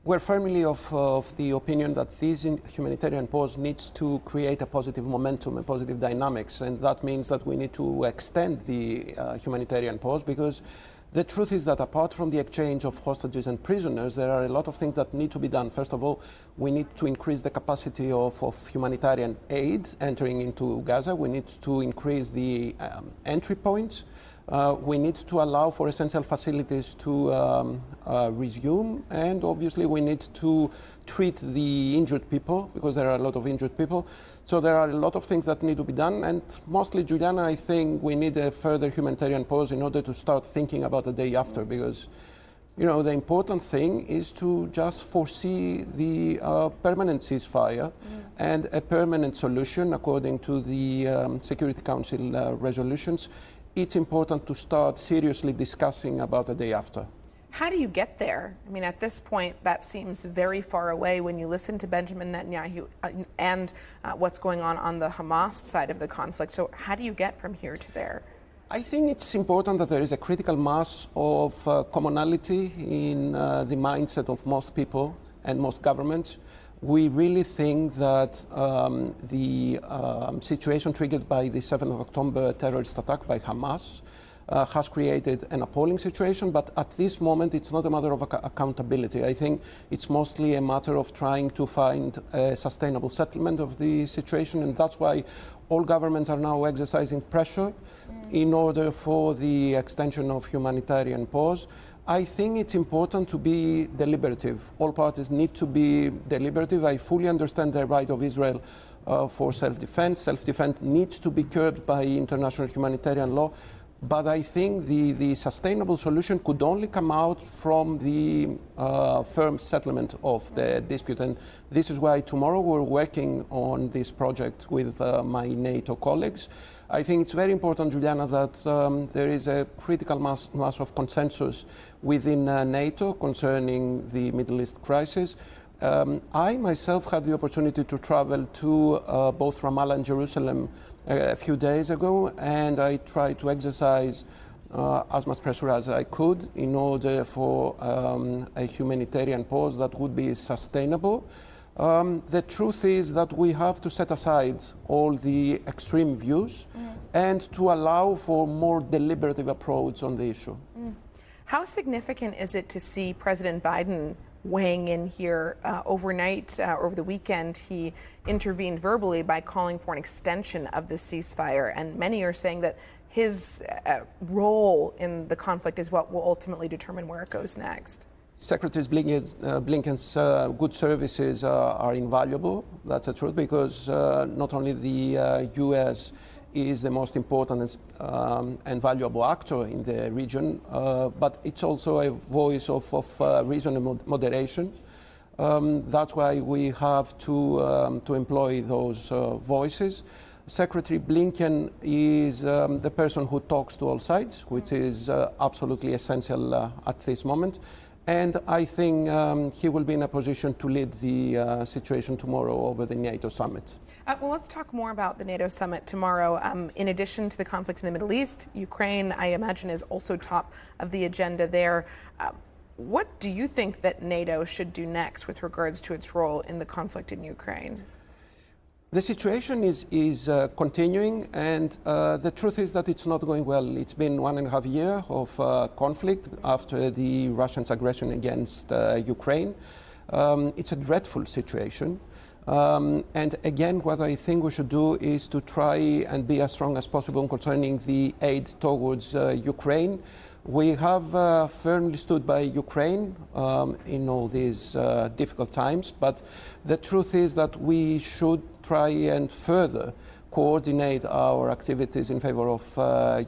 We're firmly of the opinion that this humanitarian pause needs to create a positive momentum, a positive dynamics, and that means that we need to extend the humanitarian pause, because the truth is that apart from the exchange of hostages and prisoners, there are a lot of things that need to be done. First of all, we need to increase the capacity of humanitarian aid entering into Gaza. We need to increase the entry points. We need to allow for essential facilities to resume, and obviously we need to treat the injured people, because there are a lot of injured people. So there are a lot of things that need to be done, and mostly, Juliana, I think we need a further humanitarian pause in order to start thinking about the day after, because the important thing is to just foresee the permanent ceasefire and a permanent solution according to the Security Council resolutions. It's important to start seriously discussing about the day after. How do you get there? I mean, at this point, that seems very far away when you listen to Benjamin Netanyahu and what's going on the Hamas side of the conflict. So how do you get from here to there? I think it's important that there is a critical mass of commonality in the mindset of most people and most governments. We really think that the situation triggered by the 7th of October terrorist attack by Hamas has created an appalling situation, but at this moment it's not a matter of accountability. I think it's mostly a matter of trying to find a sustainable settlement of the situation, and that's why all governments are now exercising pressure in order for the extension of humanitarian pause. I think it's important to be deliberative. All parties need to be deliberative. I fully understand the right of Israel for self-defense. Self-defense needs to be curbed by international humanitarian law. But I think the sustainable solution could only come out from the firm settlement of the dispute. And this is why tomorrow we're working on this project with my NATO colleagues. I think it's very important, Juliana, that there is a critical mass of consensus within NATO concerning the Middle East crisis. I myself had the opportunity to travel to both Ramallah and Jerusalem a few days ago, and I tried to exercise as much pressure as I could in order for a humanitarian pause that would be sustainable. The truth is that we have to set aside all the extreme views and to allow for more deliberative approach on the issue. How significant is it to see President Biden weighing in here overnight? Over the weekend, he intervened verbally by calling for an extension of the ceasefire, and many are saying that his role in the conflict is what will ultimately determine where it goes next. Secretary Blinken's good services are invaluable. That's the truth, because not only the U.S. is the most important and valuable actor in the region, but it's also a voice of reason and moderation. That's why we have to employ those voices. Secretary Blinken is the person who talks to all sides, which is absolutely essential at this moment. And I think he will be in a position to lead the situation tomorrow over the NATO summit. Well, let's talk more about the NATO summit tomorrow. In addition to the conflict in the Middle East, Ukraine, I imagine, is also top of the agenda there. What do you think that NATO should do next with regards to its role in the conflict in Ukraine? The situation is continuing, and the truth is that it's not going well. It's been 1.5 years of conflict after the Russians' aggression against Ukraine. It's a dreadful situation. And again, what I think we should do is to try and be as strong as possible concerning the aid towards Ukraine. We have firmly stood by Ukraine in all these difficult times, but the truth is that we should try and further coordinate our activities in favor of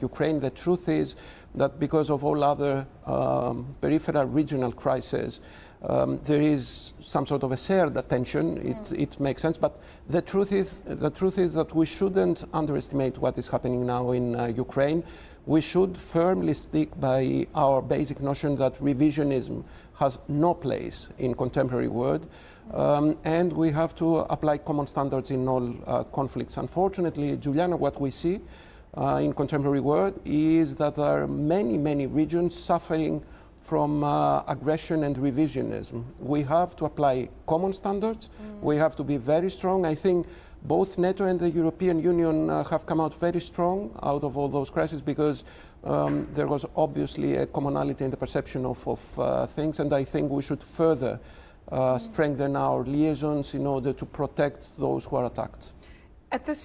Ukraine. The truth is that because of all other peripheral regional crises, there is some sort of a shared attention. It makes sense, but the truth is that we shouldn't underestimate what is happening now in Ukraine. We should firmly stick by our basic notion that revisionism has no place in contemporary world, and we have to apply common standards in all conflicts. Unfortunately, Juliana, what we see in contemporary world is that there are many regions suffering from aggression and revisionism. We have to apply common standards. We have to be very strong. I think both NATO and the European Union have come out very strong out of all those crises because there was obviously a commonality in the perception of things, and I think we should further strengthen our liaisons in order to protect those who are attacked. At this